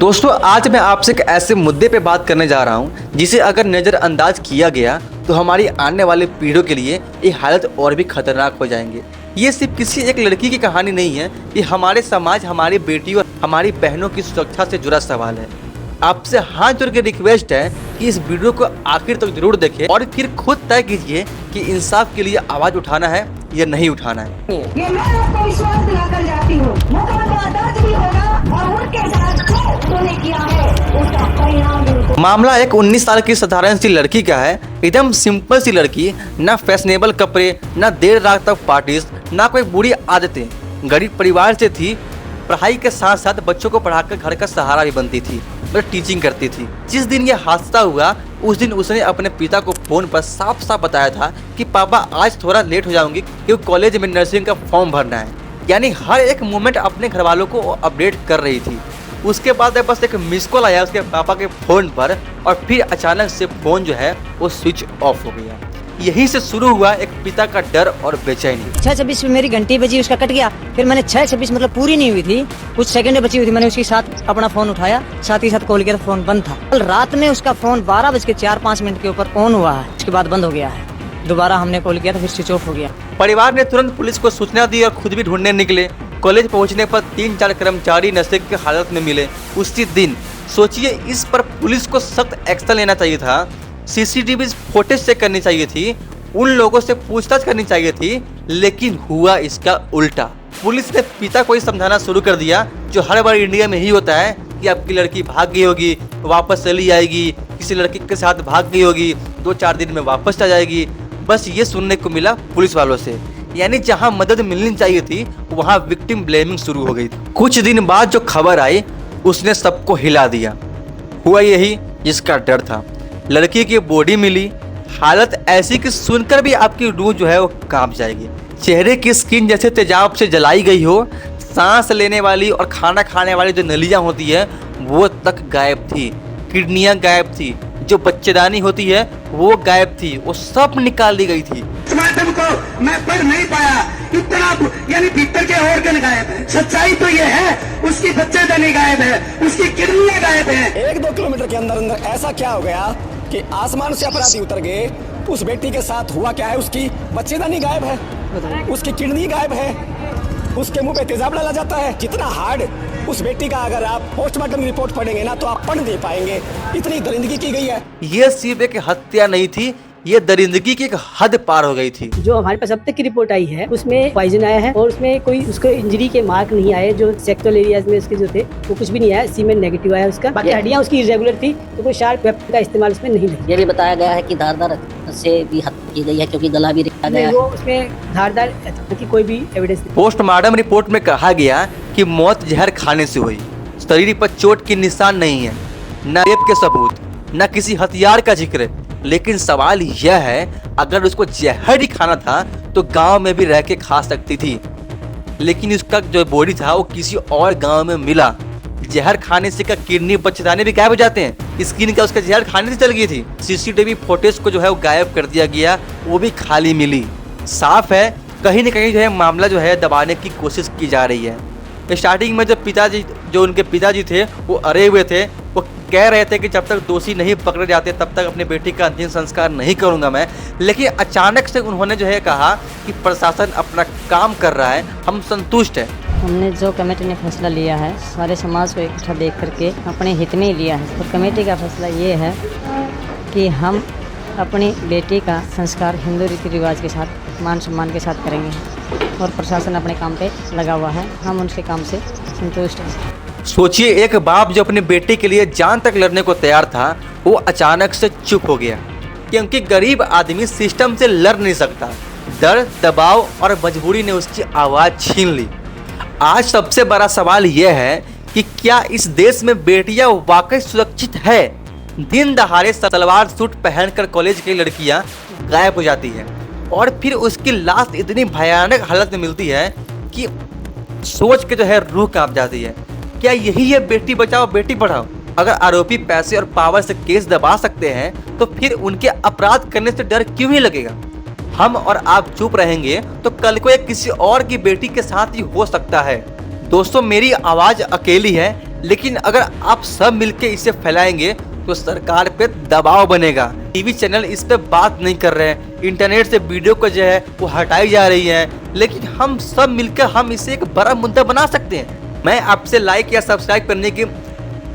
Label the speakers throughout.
Speaker 1: दोस्तों आज मैं आपसे एक ऐसे मुद्दे पे बात करने जा रहा हूँ जिसे अगर नज़रअंदाज किया गया तो हमारी आने वाले पीढ़ियों के लिए ये हालत और भी खतरनाक हो जाएंगे। ये सिर्फ किसी एक लड़की की कहानी नहीं है, ये हमारे समाज, हमारी बेटियों, हमारी बहनों की सुरक्षा से जुड़ा सवाल है। आपसे हाथ जोड़ के रिक्वेस्ट है कि इस वीडियो को आखिर तक जरूर देखें और फिर खुद तय कीजिए कि इंसाफ के लिए आवाज़ उठाना है या नहीं उठाना है।
Speaker 2: ये मैं आपको विश्वास दिलाकर जाती हूँ, मुकदमा दर्ज भी होगा और उनके साथ जो उन्होंने किया है उसका परिणाम भी।
Speaker 1: मामला एक 19 साल की साधारण सी लड़की का है। एकदम सिंपल सी लड़की, ना फैशनेबल कपड़े, ना देर रात तक पार्टीज, ना कोई बुरी आदतें। गरीब परिवार से थी, पढ़ाई के साथ साथ बच्चों को पढ़ाकर घर का सहारा भी बनती थी, मतलब टीचिंग करती थी। जिस दिन यह हादसा हुआ उस दिन उसने अपने पिता को फोन पर साफ साफ बताया था कि पापा आज थोड़ा लेट हो जाऊंगी क्योंकि कॉलेज में नर्सिंग का फॉर्म भरना है। यानी हर एक मोमेंट अपने घर वालों को अपडेट कर रही थी। उसके बाद बस एक मिस कॉल आया उसके पापा के फोन पर और फिर अचानक से फोन जो है वो स्विच ऑफ हो गया। यहीं से शुरू हुआ एक पिता का डर और बेचैनी।
Speaker 3: 6:26 में मेरी घंटी बजी, उसका कट गया। फिर मैंने 6:26 मतलब पूरी नहीं हुई थी, कुछ सेकंड बची हुई थी, मैंने उसके साथ अपना फोन उठाया, साथ ही साथ कॉल किया, फोन बंद था। कल रात में उसका फोन 12:04-5 के ऊपर ऑन हुआ है, उसके बाद बंद हो गया है। दोबारा हमने कॉल किया तो फिर स्विच ऑफ हो गया।
Speaker 1: परिवार ने तुरंत पुलिस को सूचना दी और खुद भी ढूंढने निकले। कॉलेज पहुंचने पर 3-4 कर्मचारी नशे की हालत में मिले उसी दिन। सोचिए, इस पर पुलिस को सख्त एक्शन लेना चाहिए था, सीसीटीवी फुटेज चेक करनी चाहिए थी, उन लोगों से पूछताछ करनी चाहिए थी, लेकिन हुआ इसका उल्टा। पुलिस ने पिता को ही समझाना शुरू कर दिया, जो हर बार इंडिया में ही होता है कि आपकी लड़की भाग गई होगी, वापस चली आएगी, किसी लड़की के साथ भाग गई होगी, 2-4 दिन में वापस आ जाएगी। बस ये सुनने को मिला पुलिस वालों से। यानी जहां मदद मिलनी चाहिए थी वहां विक्टिम ब्लेमिंग शुरू हो गई थी। कुछ दिन बाद जो खबर आई उसने सबको हिला दिया। हुआ यही जिसका डर था। लड़की की बॉडी मिली, हालत ऐसी कि सुनकर भी आपकी रूह जो है वो कांप जाएगी। चेहरे की स्किन जैसे तेजाब से जलाई गई हो, सांस लेने वाली और खाना खाने वाली जो नलियां होती है वो तक गायब थी, किडनियां गायब थी, जो बच्चेदानी होती है वो गायब थी, वो सब निकाल दी गई थी।
Speaker 4: मैडम को मैं पढ़ नहीं पाया, इतना यानी भीतर के ऑर्गन गायब है। सच्चाई तो ये है, उसकी बच्चेदानी गायब है, उसकी किडनियां गायब है।
Speaker 5: 1-2 किलोमीटर के अंदर अंदर ऐसा क्या हो गया कि आसमान से अपराधी उतर गए। उस बेटी के साथ हुआ क्या है, उसकी बच्चेदानी गायब है, उसकी किडनी गायब है, उसके मुंह पे तेजाब डाला जाता है। जितना हार्ड उस बेटी का अगर आप पोस्टमार्टम रिपोर्ट पढ़ेंगे ना तो आप पढ़ नहीं पाएंगे, इतनी दरिंदगी की गई है।
Speaker 1: ये सिर्फ एक हत्या नहीं थी, ये दरिंदगी की एक हद पार हो गई थी।
Speaker 6: जो हमारे पास अब तक की रिपोर्ट आई है उसमें पॉइजन आया है और उसमें कोई उसको इंजरी के मार्क नहीं आए। जो सेक्टुअल एरियाज में उसके जो थे वो कुछ भी नहीं आया, सीमेंट नेगेटिव आया उसका। बाकी हड्डियां उसकी इरेगुलर थी, तो कोई शार्प वेपन का इस्तेमाल उसमें नहीं लगा।
Speaker 3: ये भी बताया गया है कि धारदार से भी हत्या की गई है क्योंकि गला भी रेखा गया है।
Speaker 6: वो उसमें धारदार की कोई भी एविडेंस नहीं।
Speaker 1: पोस्टमार्टम रिपोर्ट में कहा गया कि मौत जहर खाने से हुई। शरीर पर चोट के निशान नहीं है, न रेप के सबूत, न किसी हथियार का जिक्र। लेकिन सवाल यह है, अगर उसको जहर ही खाना था तो गांव में भी रह के खा सकती थी। लेकिन उसका जो बॉडी था वो किसी और गांव में मिला। जहर खाने से का किडनी, बच्चेदानी भी गायब हो जाते हैं, स्किन का उसका जहर खाने से चल गई थी। सीसीटीवी फुटेज को जो है वो गायब कर दिया गया, वो भी खाली मिली। साफ है कहीं न कहीं जो है मामला जो है दबाने की कोशिश की जा रही है। स्टार्टिंग में जो उनके पिताजी थे वो अरे हुए थे, वो कह रहे थे कि जब तक दोषी नहीं पकड़े जाते तब तक अपनी बेटी का अंतिम संस्कार नहीं करूंगा मैं। लेकिन अचानक से उन्होंने जो है कहा कि प्रशासन अपना काम कर रहा है, हम संतुष्ट हैं।
Speaker 3: हमने जो कमेटी ने फैसला लिया है सारे समाज को इकट्ठा देख करके अपने हित में ही लिया है। तो कमेटी का फैसला ये है कि हम अपनी बेटी का संस्कार हिंदू रीति रिवाज के साथ, मान सम्मान के साथ करेंगे और प्रशासन अपने काम पे लगा हुआ है, हम उनके काम से संतुष्ट हैं।
Speaker 1: सोचिए, एक बाप जो अपनी बेटी के लिए जान तक लड़ने को तैयार था वो अचानक से चुप हो गया, क्योंकि गरीब आदमी सिस्टम से लड़ नहीं सकता। डर, दबाव और मजबूरी ने उसकी आवाज़ छीन ली। आज सबसे बड़ा सवाल यह है कि क्या इस देश में बेटियां वाकई सुरक्षित है? दिन दहाड़े सलवार सूट पहनकर कॉलेज की लड़कियां गायब हो जाती है और फिर उसकी लाश इतनी भयानक हालत में मिलती है कि सोच के जो है रूह कांप जाती है। क्या यही है बेटी बचाओ बेटी पढ़ाओ? अगर आरोपी पैसे और पावर से केस दबा सकते हैं तो फिर उनके अपराध करने से डर क्यों ही लगेगा? हम और आप चुप रहेंगे तो कल को एक किसी और की बेटी के साथ ही हो सकता है। दोस्तों मेरी आवाज़ अकेली है, लेकिन अगर आप सब मिलके इसे फैलाएंगे तो सरकार पे दबाव बनेगा। टीवी चैनल इस पे बात नहीं कर रहे हैं, इंटरनेट से वीडियो को जो है वो हटाई जा रही है, लेकिन हम सब मिलकर हम इसे एक बड़ा मुद्दा बना सकते हैं। मैं आपसे लाइक या सब्सक्राइब करने की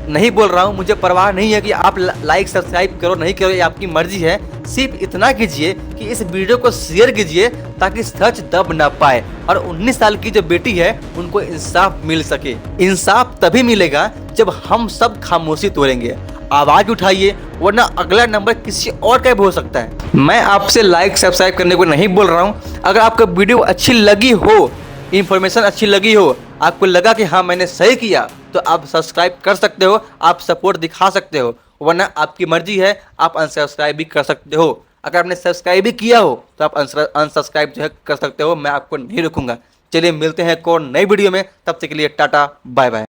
Speaker 1: नहीं बोल रहा हूँ, मुझे परवाह नहीं है कि आप लाइक सब्सक्राइब करो नहीं करो, ये आपकी मर्जी है। सिर्फ इतना कीजिए कि इस वीडियो को शेयर कीजिए ताकि सच दब ना पाए और 19 साल की जो बेटी है उनको इंसाफ मिल सके। इंसाफ तभी मिलेगा जब हम सब खामोशी तोड़ेंगे। आवाज उठाइए, वरना अगला नंबर किसी और का भी हो सकता है। मैं आपसे लाइक सब्सक्राइब करने को नहीं बोल रहा हूँ। अगर आपको वीडियो अच्छी लगी हो, इन्फॉर्मेशन अच्छी लगी हो, आपको लगा कि हाँ मैंने सही किया, तो आप सब्सक्राइब कर सकते हो, आप सपोर्ट दिखा सकते हो, वरना आपकी मर्जी है, आप अनसब्सक्राइब भी कर सकते हो। अगर आपने सब्सक्राइब भी किया हो तो आप अनसब्सक्राइब जो है कर सकते हो, मैं आपको नहीं रुकूंगा। चलिए मिलते हैं एक और नई वीडियो में, तब तक के लिए टाटा बाय बाय।